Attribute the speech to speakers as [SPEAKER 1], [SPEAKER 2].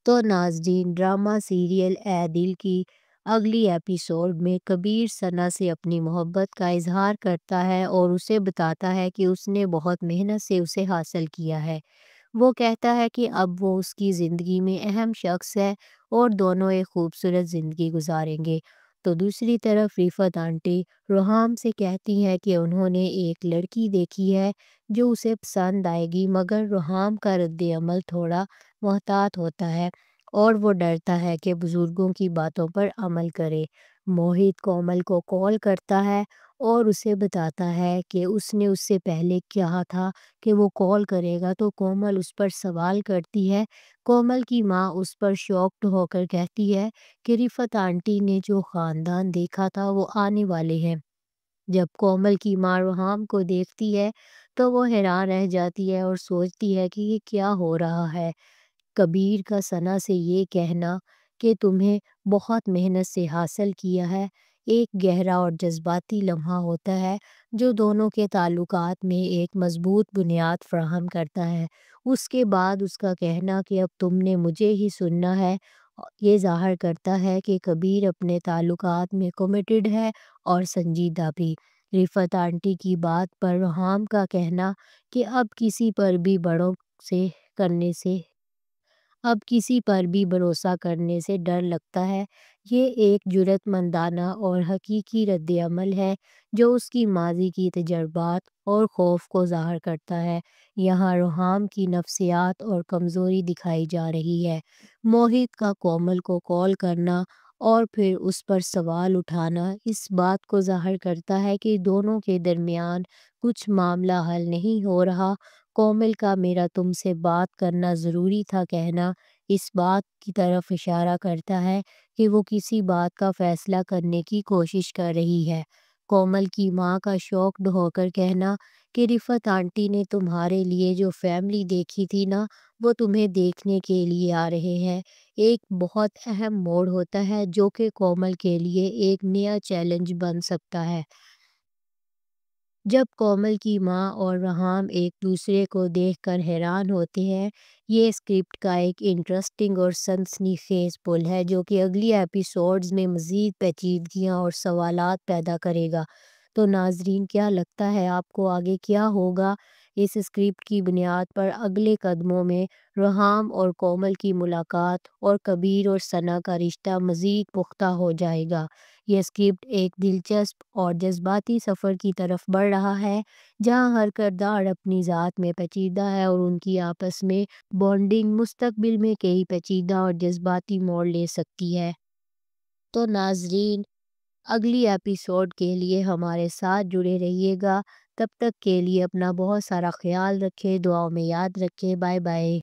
[SPEAKER 1] تو ناظرین، drama serial اے دل کی اگلی ایپیسوڈ میں کبیر ثنا سے اپنی محبت کا اظہار کرتا ہے اور اسے بتاتا ہے کہ اس نے بہت محنت سے اسے حاصل کیا ہے۔ وہ کہتا ہے کہ اب وہ اس کی زندگی میں اہم شخص ہے اور دونوں ایک خوبصورت زندگی گزاریں گے۔ تو دوسری طرف رفعت آنٹی روحام سے کہتی ہے کہ انہوں نے ایک لڑکی دیکھی ہے جو اسے پسند آئے گی، مگر روحام کا رد عمل تھوڑا محتاط ہوتا ہے اور وہ ڈرتا ہے کہ بزرگوں کی باتوں پر عمل کرے۔ موہت کومل کو کال کرتا ہے اور اسے بتاتا ہے کہ اس نے اس سے پہلے کہا تھا کہ وہ کال کرے گا، تو کومل اس پر سوال کرتی ہے۔ کومل کی ماں اس پر شاکڈ ہو کر کہتی ہے کہ رفعت آنٹی نے جو خاندان دیکھا تھا وہ آنے والے ہیں۔ جب کومل کی ماں روحام کو دیکھتی ہے تو وہ حیران رہ جاتی ہے اور سوچتی ہے کہ یہ کیا ہو رہا ہے۔ کبیر کا ثنا سے یہ کہنا کہ تمہیں بہت محنت سے حاصل کیا ہے ایک گہرا اور جذباتی لمحہ ہوتا ہے جو دونوں کے تعلقات میں ایک مضبوط بنیاد فراہم کرتا ہے۔ اس کے بعد اس کا کہنا کہ اب تم نے مجھے ہی سننا ہے، یہ ظاہر کرتا ہے کہ کبیر اپنے تعلقات میں کمیٹڈ ہے اور سنجیدہ بھی۔ رفعت آنٹی کی بات پر روحام کا کہنا کہ اب کسی پر بھی بھروسہ کرنے سے ڈر لگتا ہے، یہ ایک جرأت مندانہ اور حقیقی رد عمل ہے جو اس کی ماضی کی تجربات اور خوف کو ظاہر کرتا ہے۔ یہاں روحام کی نفسیات اور کمزوری دکھائی جا رہی ہے۔ موہت کا کومل کو کال کرنا اور پھر اس پر سوال اٹھانا اس بات کو ظاہر کرتا ہے کہ دونوں کے درمیان کچھ معاملہ حل نہیں ہو رہا۔ کومل کا میرا تم سے بات کرنا ضروری تھا کہنا اس بات کی طرف اشارہ کرتا ہے کہ وہ کسی بات کا فیصلہ کرنے کی کوشش کر رہی ہے۔ کومل کی ماں کا شاکڈ ہو کر کہنا کہ رفعت آنٹی نے تمہارے لیے جو فیملی دیکھی تھی نا، وہ تمہیں دیکھنے کے لیے آ رہے ہیں، ایک بہت اہم موڑ ہوتا ہے جو کہ کومل کے لیے ایک نیا چیلنج بن سکتا ہے۔ جب کومل کی ماں اور روحام ایک دوسرے کو دیکھ کر حیران ہوتے ہیں، یہ اسکرپٹ کا ایک انٹرسٹنگ اور سنسنی خیز پل ہے جو کہ اگلی ایپیسوڈز میں مزید پیچیدگیاں اور سوالات پیدا کرے گا۔ تو ناظرین، کیا لگتا ہے آپ کو آگے کیا ہوگا؟ اس اسکرپٹ کی بنیاد پر اگلے قدموں میں روحام اور کومل کی ملاقات اور کبیر اور ثنا کا رشتہ مزید پختہ ہو جائے گا۔ یہ اسکرپٹ ایک دلچسپ اور جذباتی سفر کی طرف بڑھ رہا ہے جہاں ہر کردار اپنی ذات میں پیچیدہ ہے اور ان کی آپس میں بانڈنگ مستقبل میں کئی پیچیدہ اور جذباتی موڑ لے سکتی ہے۔ تو ناظرین، اگلی ایپیسوڈ کے لیے ہمارے ساتھ جڑے رہیے گا۔ تب تک کے لیے اپنا بہت سارا خیال رکھیں، دعاؤں میں یاد رکھیں۔ Bye bye.